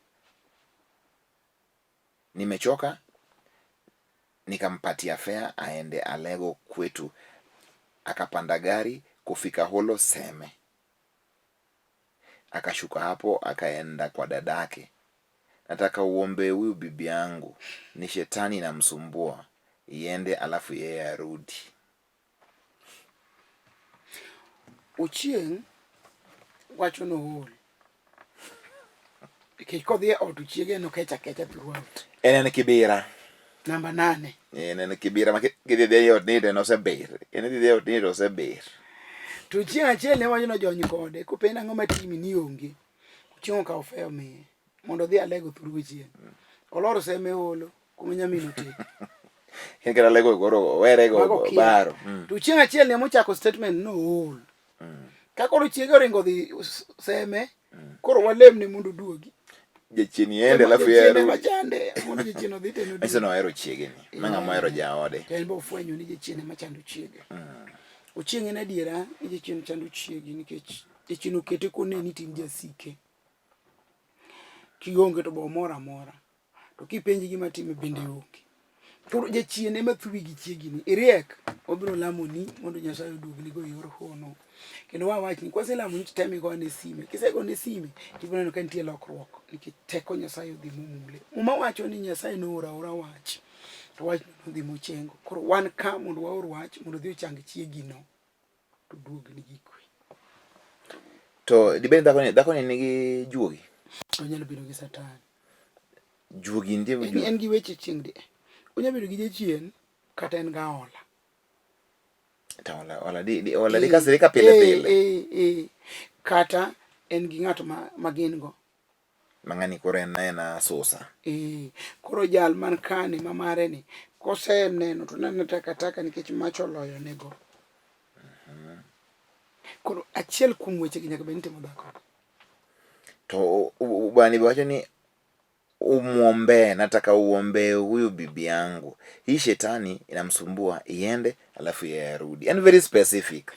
Nikampatia fare aende Alego kwetu. Akapanda gari kufika Holo Seme. Akashuka hapo akaenda kwa dadake. Nataka uombe huyu bibi yangu, ni shetani na msumbua, iende alafu yeye arudi. Ochieng wacho no hol. Kodhi od chiege no kecha throughout. En Kibera. Namba 8. En Kibera ma kidhi od nido no seber. En dhi od nido seber. To chieng achiel ne wacho no jony kode kopenda ng'o matimi ni onge. Chieng ka ofeo me mondo dhi Alego thuru chieng. Oloro Seme holo kuma nyamino te. En kara Alego goro werego baro. To chieng achiel ne mochako statement no hol. Ka koro chiege oringo dhi Seme koro walemne mondo duogi. Jachien ende alafu yeye machande mondo jachien odhi teno. Eso no ero chiege ni. Manga moero jaode. En bo fwenyo ni jachien machando chiege. Ochieng en adiera ni jachien chando chiegi nikech jachien okete kone ni tin jasike. Kionge to bo mora. To kipenji gima time bende onge. To jachien ema thuwi gi chiegi ni. Iriek obiro lamo ni mondo Nyasaye oduogni go yor hono. Kendo wawach ni kwase lamo ni temi go ne sime. Kisego ne sime tibiro neno ka nitie lokruok nikech teko Nyasaye odhi mumule. Uma wacho ni Nyasaye no ora wach. To wach no dhi mochengo. Koro wan ka mondo waor wach mondo dhi ochang chiegi no. To duogni gi kwe. To dibed dhako ni nigi juogi. Onyalo bedo gi satan. Juogi ndiye en gi weche chieng' di. Onyalo bedo gi jachien kata en ga hola. Ola di kasiri ka pile. Kata en gi ng'ato ma gin go. Mang'ani koro en susa. Koro jal man kani ma mare ni kose neno to neno taka nikech mach oloyo nego. Koro achiel kuom weche gi nyaka bed ni timo dhako. To bwana wacho ni umuombe, nataka uombe huyu bibi yangu. Hii shetani inamsumbua iende alafu yeye arudi. And very specific.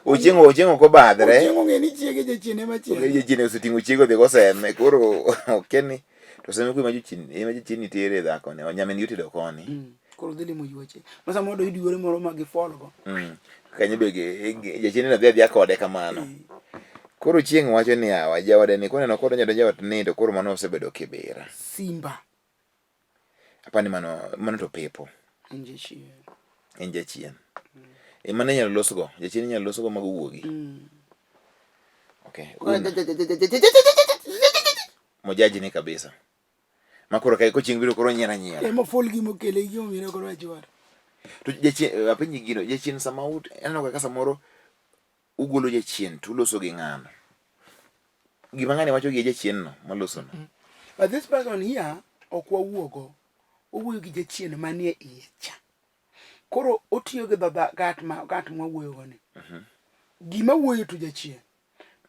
Uchingo ko badre. Uchingo ngeni chiege jachien ema chiege. Jachien osetingo chiego dhi koseme koro okeni to seme ku jachien nitere dhako ne onyamin yuti koni. Koro dhi limo yuoche. Masa modo iduore moro ma gifolgo. Kanyo be jachien na dhi akode kamano. Koro chieng' wacho ni jawade ni koneno koro donjo ot nindo koro mano osebedo kibira. Simba. Apani mano to pepo. En jachien. Mane nyalo losgo. Jachien nyalo losgo mag wuogi. Okay. Mojaji ni kabisa. Makoro kai ko chieng' biro koro nyiera. Ema folgi mokele gi omino koro achwar. To jachien apinyi gino jachien samaut eneno kaka samoro ugolo jachien to uloso gi ng'ano. Gima ng'ani wacho gi jachien no maloso no. But this person here okwa wuogo. Owuoyo gi jachien manie iye cha. Koro otiyo gi gat ma wuoyo go ni. Gima wuoyo to jachien.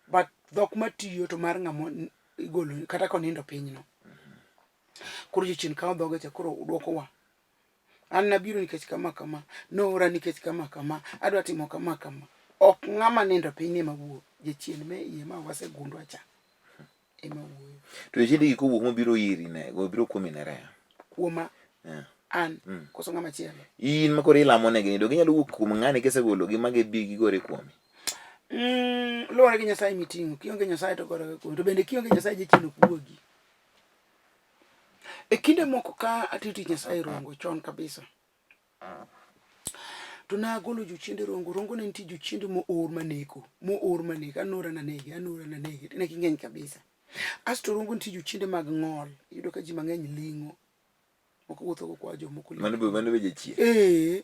But dhok matiyo to mar ng'amo igolo kata konindo piny no. Koro jachien kawo dhoge cha koro udwoko wa. An nabiro nikech kama noora nikech kama adwa timo kama ok ng'ama nindo piny ema wuo jachien me iye ma wasegundwa cha ema wuoyo. To jachien ko wuok mobiro iri ne go biro kuomi ne rea kuoma an koso ng'ama chielo in makoro ilamo ne gini do ginyalo wuok kuom ng'ani kisegolo gi mage bi gigore kuomi. Luwore gi Nyasaye miting'o kionge Nyasaye to gore kuomi to bende kionge Nyasaye jachien ok wuogi. E kinde moko ka atiti Nyasaye rongo chon kabisa. To na golo jochiende rongo ne nitie jochiende mo or maneko anora na negi ne king'eny kabisa. Asto rongo nitie jochiende mag ng'ol yudo ka ji mang'eny ling'o moko wuotho go kwa jomoko ling'o mano be jachien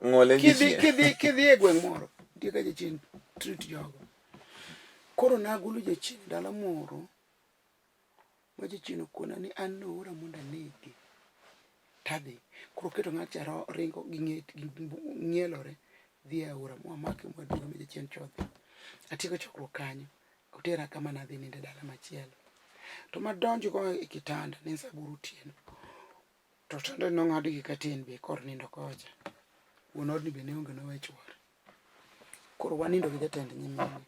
ng'ole kidhi e gweng' moro nitie ka jachien treat jogo. Koro na golo jachien dala moro ma jachien okona ni an noora mondo anegi tadhi koro keto ng'acha ringo gi ng'ielore dhi aora mwamake mwaduogo ne jachien chodhi atieko chokruok kanyo otera kama nadhi ninde dala machielo to madonjo go e kitanda ne saburu tieno to tande nong'ad gi katin be kor nindo kocha wuon odni be ne onge nowe chwore koro wanindo gi jatend nyimine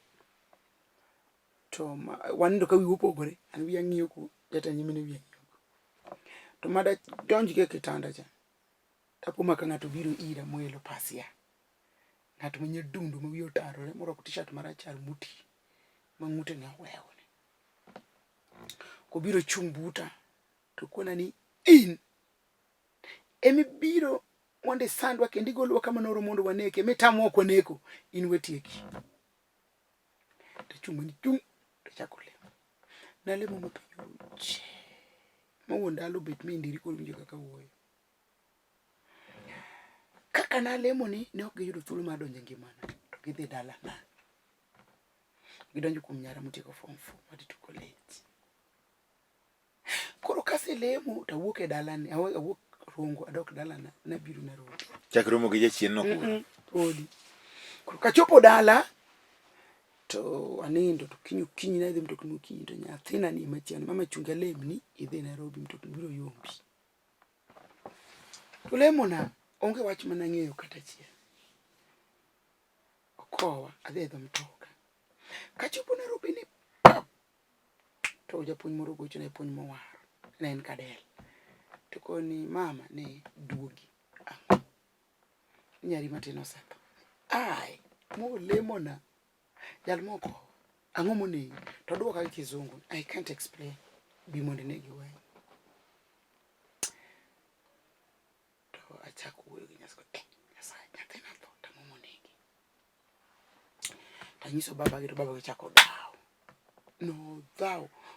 to wanindo ka wiwa opogore an wiya ng'iyo ku jatend nyimine wiya ng'iyo to mada donj gi e kitanda cha tapo maka ng'ato biro ira moelo pasia ng'ato manye dundu ma wiye otarore morwako t-shirt marachar muti ma ng'ute ne owewone kobiro chung' buta to kona ni in emibiro mondo isandwa kendo igolwa kama noro mondo waneke mitamwa ok waneko in wetieki to chung' ni chung' to chako lemo nalemo mapenjo che mawuon ndalo bet mi ndiri koro winjo kaka wuoyo kaka nalemo ni ne ok giyudo thuolo mar donjo e ngimana to gidhi dala na gidonjo kuom nyara motieko form 4 matituko late koro kaselemo to awuok e dala ni awuok rongo adok dala na nabiro na rongo chak romo gi jachien no odi koro kachopo dala to anindo to kinyi na idhi mtokni okinyi to nyathina ni machiegni mama chunga lemni idhi Nairobi mtokni biro yombi to lemona onge wach mana ng'eyo kata chiel okowa adhi edho mtoka kachopo Nairobi ni to japuonj moro gocho ne puonj mowar ne en Kadel to koni mama ne duogi nyari matin osetho ai mo lemona jal moko ang'o monegi to duoka gi kizungu I can't explain bi mondo negi we to achako wuoyo gi Nyasaye Nyasaye nyathina tho tang'o monegi Tanyiso baba gi to baba gi chako dhaw.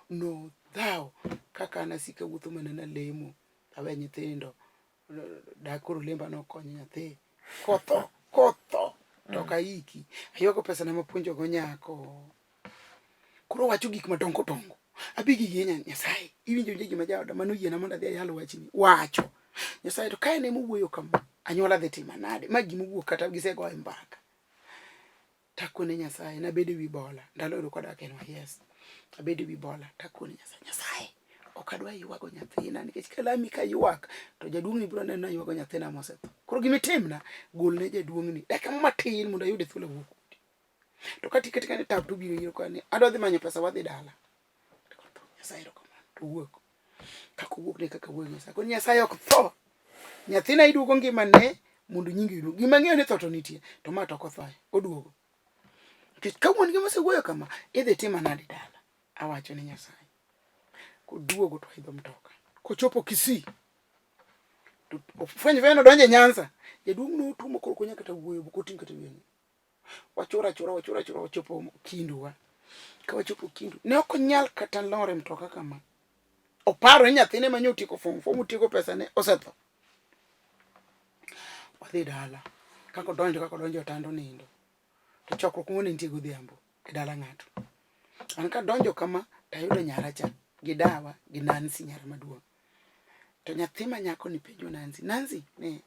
No dhaw. Kaka nasika wuotho mana na lemo. Awe nyithindo. Dakoro lemba no konyo nyathi. Kotho. To kaiki. Ayoko pesa na mapuonjo go nyako. Koro wacho gik madongo. Abigi genya Nyasaye. Iwinjo nje gima jaoda mano yiena mondo adhi ayalo wachni. Wacho. Nyasaye to kae ne mowuoyo kama. Anyuola dhi timo nade? Ma gima wuok kata gisego mbaka. Takone Nyasaye nabedo wi bola. Ndalo ro koda kenwa yes. Abedo wi bola. Takone Nyasaye. Ok adwa yuago nyathina nikech kalami ka yuak to jaduong' ni biro neno yuago nyathina mosetho. Koro gimitimna golne jaduong' ni dakika matin mondo ayude thuolo wuok. To kati kane tap to biro yiro kwani adwa dhi manyo pesa wadhi dala. Nyasaye ro kamano to wuok. Kaka wuok ne kaka wuok Nyasaye. Ko Nyasaye ok tho. Nyathina iduogo ngimane mondo nyingi iduogo. Gima ng'eyo ni tho to nitie to ma to kothoe oduogo. Nikech kawuon gima sewuoyo kama idhi tima nade dala. Awacho ni Nyasaye. Koduogo to idho mtoka. Kochopo Kisii. To fwenyo veno donje Nyanza. Jaduong' no tumo koro konya kata wuoyo bokoting kata wiye. Wachora wachopo Kindu. Ka wachopo Kindu. Ne ok nyal kata lore mtoka kama. Oparo ni nyathine manyo tiko form tiko pesa ne osetho. Wadhi dala. Kako donjo tando nindo. To chokro kumone nitie godhiambo e dala ng'ato. An ka donjo kama tayudo nyaracha gi dawa gi Nancy nyara maduong'. To nyathi ma nyako ni penjo Nancy ne.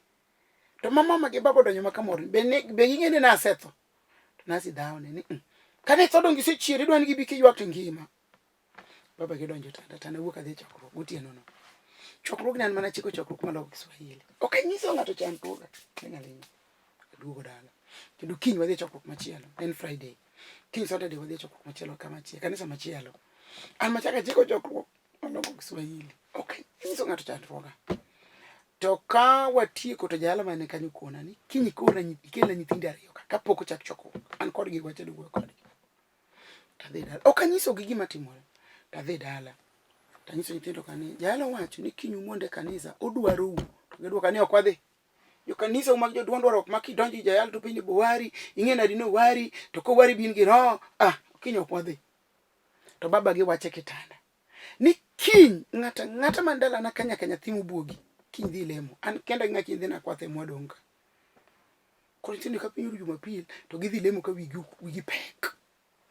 To mama gi baba donjo makamor be ging'ene na asetho. To Nancy dhawne ni kane tho dongi se chiere dwan gi biki ywak ngima. Baba gi donjo tanda wuok adhi chokruok gotieno no. Chokruok nan mana chiko chokruok maloko Kiswahili. Ok nyiso ng'ato chandruoga. Ng'alini. Duogo dala. Kendo kiny wadhi chokruok machielo. En Friday. Kiny Saturday wadhi chokruok machielo kama chielo. Kanisa machielo. An machaka chiko chokruok maloko Kiswahili. Ok nyiso ng'ato chandruoga. To ka watieko to jalo mane kanyo kuona ni kiny kona ikela nyithinde ariyo ka pok ochak chokruok. An kod gi wacho duogo kodgi. Tadhi dala. Ok nyiso gi gima timore. Tadhi dala. Tanyiso nyithindo kani jalo wacho ni kiny umonde kanisa odwaro to gidwoka ni ok wadhi. Yo kanisa mag joduond dwaro ok makidonji jayal to piny bowari ing'e nadi no wari to ko wari bin gi ro kiny ok wadhi. To baba gi wache kitanda ni kiny ng'ata mandala na kanya nyathi mobuogi kiny dhi lemo an kenda ng'aki dhi na kwathe mwadonga. Koro tinde ka piny Jumapil to gidhi lemo ka wigi pek.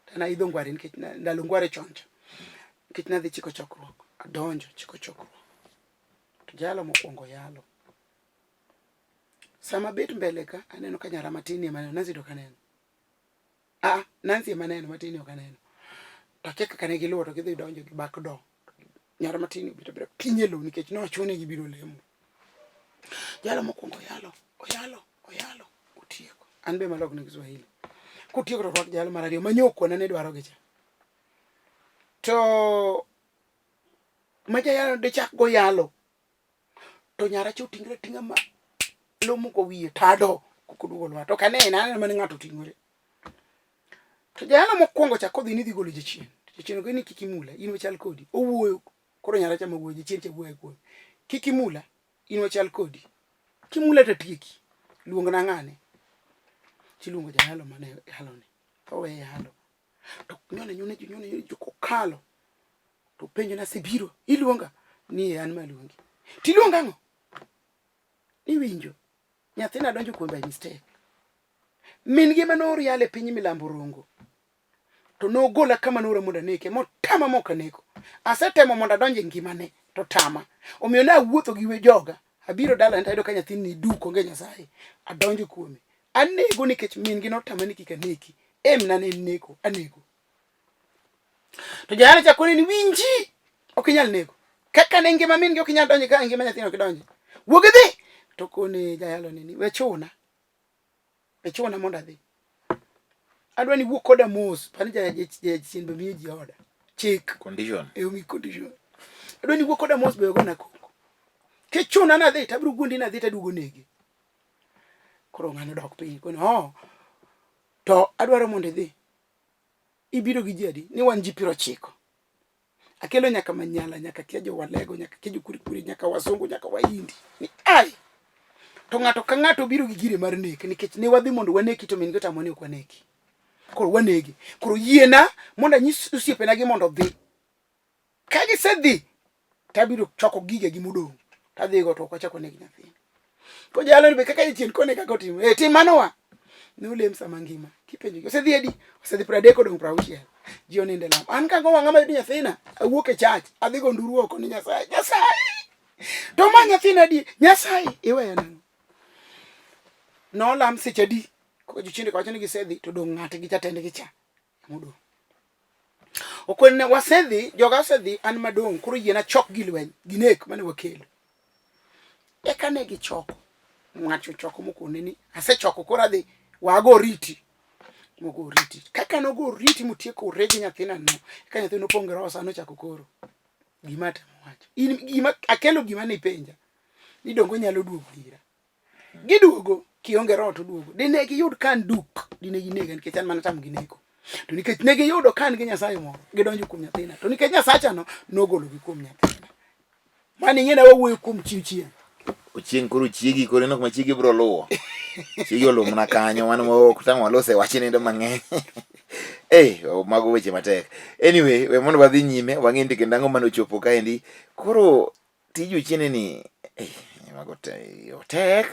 Tana idho ngware nikech ndalo ngware choncha. Nikech nadhi chiko chokruok. Adonjo chiko chokruok. To jalo mokwongo yalo. Sama bet mbele ka aneno ka nyara matini maneno Nancy do kaneno. Nancy maneno matini ok aneno. To keka kane giluwo to gidhi donjo gi back door. Nyara matini biro pinye lo nikech no chune gibiro lemo. Jalo mokwongo oyalo otieko. An be malok ne Kiswahili. Kotieko to rwak jalo mar ariyo manyoko ne dwaro gicha. To maja yalo de chak go yalo. To nyara cho tingre tinga ma lomo ko wiye tado kudugo lwa to kanena mane ng'ato tingore. To jalo mokwongo cha kodhi ni dhi golo jachien. Jachien ko ni kikimula in wachal kodi. Owuoyo koro nyara cha mawuoyo jachien cha wuoyo ko. Kikimula in wachal kodi. Kimula to tieki. Luong na ng'ane. Chiluongo jalo mane halone. Owe halo. To nyone joko kalo. To penjo na Sibiro iluonga ni an maluongi. Tiluonga ng'o? Iwinjo. Nyathina donjo kuom by mistake. Min gi manor yale piny milambo rongo. To nogola kama nora mondo neke motama moka neko. Asetemo mondo donje ngimane to tama. Omiyo na wuotho gi we joga. Abiro dala ntaydo ka nyathini ni duko nge Nyasaye. Adonjo kuome. Anego nikech min gi notama ni kika neki. Emna ne neko anego. To jana chakoni ni winji. Okinyal nego. Kaka ne ngima min gi okinyal donje ka ngima nyathino kidonje. Wuog idhi. To kone jayalo ni wechuna mondo adhi. Adwa ni wuok koda mos pani jachien be miyo ji oda chik condition mi condition. Adwa ni wuok koda mos be ogona koko kichuna na dhi tabru gundi na dhi tadugo negi. Koro ng'ano dok piny kono to adwaro mondo idhi ibiro gi jadi ni wan ji 90. Akelo nyaka Manyala nyaka kia jo Walego nyaka kia jo Kurikuri nyaka Wasungu nyaka Wahindi ni ai. To ng'ato ka ng'ato biro gi gire mar nek nikech ne wadhi mondo waneki to min gata moni ok waneki. koro wanegi koro yiena mondo anyis osiepena gi mondo dhi ka gisedhi tabiro choko gige gi modong tadhigo to ok achako negi nyathini ko jalo ni be kaka jachien kone kaka otimo tim manowa ne olem sama ngima kipenjo osedhi edi osedhi 30 odong 60 ji oninde lam an kago wang'a mayudi nyathina awuok e chach adhigo nduru oko ni Nyasaye to ma nyathina di Nyasaye iweyo nang'o nolam seche di ko jochinde kawacho ni gisedhi to dong ng'at gi jatendgi cha modong okone wasedhi joga osedhi an madong koro yiena chok gi lweny ginek mane wakelo eka ne gichoko ng'acho choko mokone ni asechoko koro adhi wago riti mogo riti kaka nogo riti mutieko regi nyathina no ka nyathino pongero rosa no chako koro gima tamo wacho in gima akelo gima ni penja ni dongo nyalo duogo ira giduogo kionge roho to duogo dine giyud kan duk dine ginega nikech an mana tam gineko to nikech ne giyudo kan gi Nyasaye moro gidonjo kuom nyathina to nikech Nyasacha no nogolo gi kuom nyathina mani ng'ena wawuoyo kuom chiwchien ochieng koro chiegi koro nok machiegi bro luwo chiegi oluwo mana kanyo wan mo tang' walose wach nindo mang'eny mago weche matek anyway we mondo wadhi nyime wang'e ndi kendo ang'o mane ochopo kaendi koro tij ochiene ni mago tek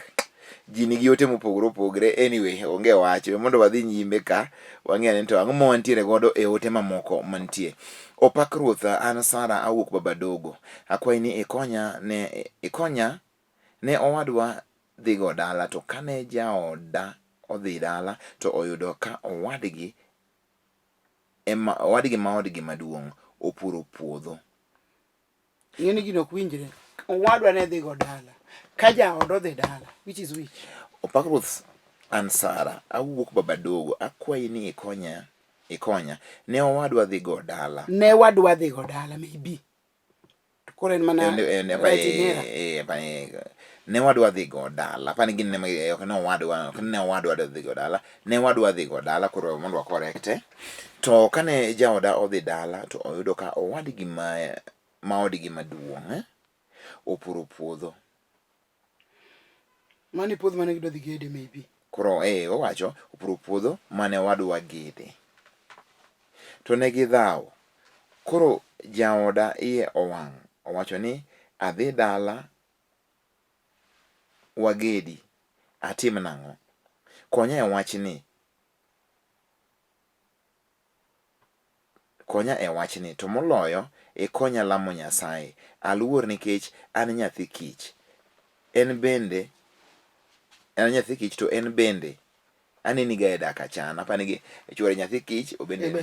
ji nigi ote mopogore opogore anyway onge wach we mondo wadhi nyime ka wang'e ni to ang'o ma wantiere godo e ote mamoko mantie. Opak ruoth, an Sara awuok Babadogo, akwayi ni ikonya ne owadwa dhigo dala to kane jaoda odhi dala to oyudo ka owadgi ma odgi maduong' opuro puodho. Ng'eni gino ok winjre. Owadwa ne dhigo dala ka jaoda odhi dala, which is which? Opak ruoth, an Sara awuok Babadogo, akwayi ni ikonya ne owadwa dhigo dala. Ne wadwa dhigo dala maybe. To koro en mana ne wadwa dhigo dala pani gin ne owadwa dhigo dala ne wadwa dhigo dala koro mondo wa correct to kane jaoda odhi dala to oyudo ka owadgi ma odgi maduong' opuro puodho. Mani puodho mane gido dhi gede maybe. Koro owacho opuro puodho mane wadwa gede to ne gidhaw. Koro jaoda iye owang' owacho ni adhi dala wagedi atim nang'o, konya e wachni to moloyo ikonya lamo Nyasaye, aluor nikech an nyathi kich, en nyathi kich to en bende aneni ga e dak achana apani gi chwore nyathi kich obende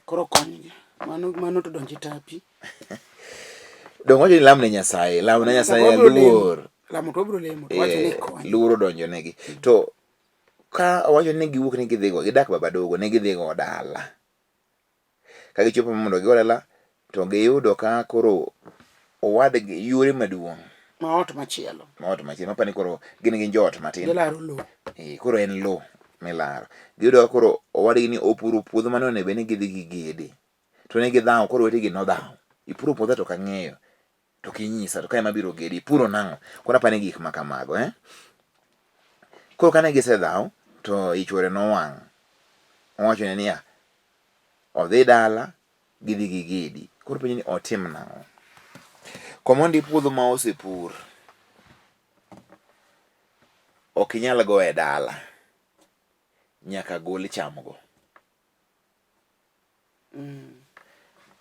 koro konygi mano to donji tapi dong wacho ni lamne Nyasaye luor lamo to bro lemo to wacho ni kony luor donjo negi to ka wacho ni giwuok ni gidhigo gidak Babadogo ne gidhigo dala ka gichopo mondo gigo dala to giyudo ka koro owadgi yore maduong' maot machielo mapani koro gin jot matin gilaro lo koro en lo milaro giyudo ka koro owadgi ni opuro puodho mane onego bed ni gidhi gigede to ne gidhawo koro wetegi nodhawo ipuro puodho to kang'eyo to kinyisa to kae mabiro gedi puro nang'o koro apani gik makamago koro kane gisedhawo to ichwore nowang' owacho ne niya odhi dala gidhi gigedi koro penjo ni otim nang'o. Komondi puodho ma osepur ok inyal go e dala, nyaka gol chamgo.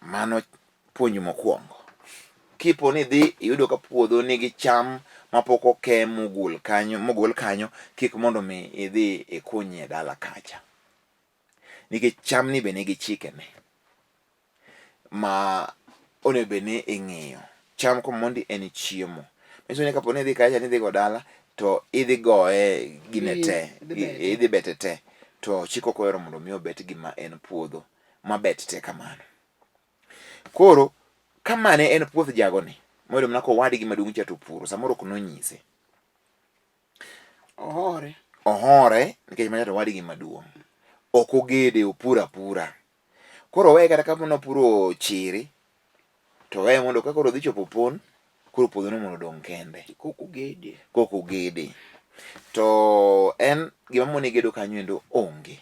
Mano puonj mokwongo. Kipo ni dhi iyudo ka puodho nigi cham mapok oke mogol kanyo kik mondo mi idhi ikunye dala kacha, nikech cham ni be nigi chikene ma onego bed ni ing'iyo. Cham komondi en chiemo, miso ni kapo ni idhi kacha ni idhi go dala to idhi goye gine te, idhi bete te, to chik ok ohero mondo mi obet gima en puodho mabet te kamano. Koro kamane en puoth jagoni moyudo mana kowadgi maduong' cha to puro, samoro ok nonyise, ohore nikech macha to wadgi maduong' ok ogede, opuro apura. Koro weye kata kapo nopuro chiri to weye mondo ka koro dhi chopo pon koro puodhono mondo odong' kende, kok ogede. To en gima moni gedo kanyo endo onge.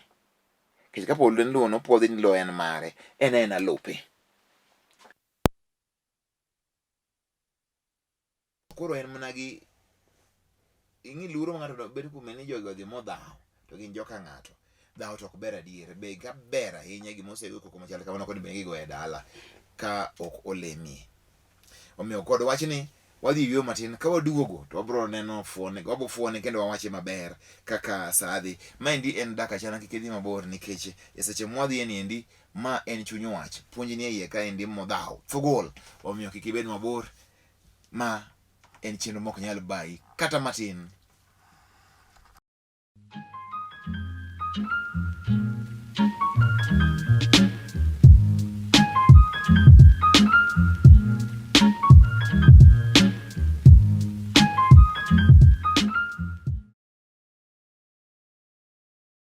Kech kapo lo no puodhi ni lo en mare, en lope. Koro en mana gi ing'i luoro ng'ato to bet kuome ni jogi odhi modhaw to gin joka ng'ato. Dhaw to ok ber adier, be gaber ahinya gima osego koko machal kamano kod be gigo e dala ka ok olemie. Omiyo kod wachni wadhi yweyo matin, ka waduogo to wabro neno fuone, wabo fuone kendo wawache maber kaka saa dhi. Maendi en dak achana, kik idhi mabor nikech e seche mwadhi endi ma en chuny wach, puonj ni iye kaendi modhaw thugul. Omiyo kik ibed mabor, ma en chenro mok nyal bayi kata matin.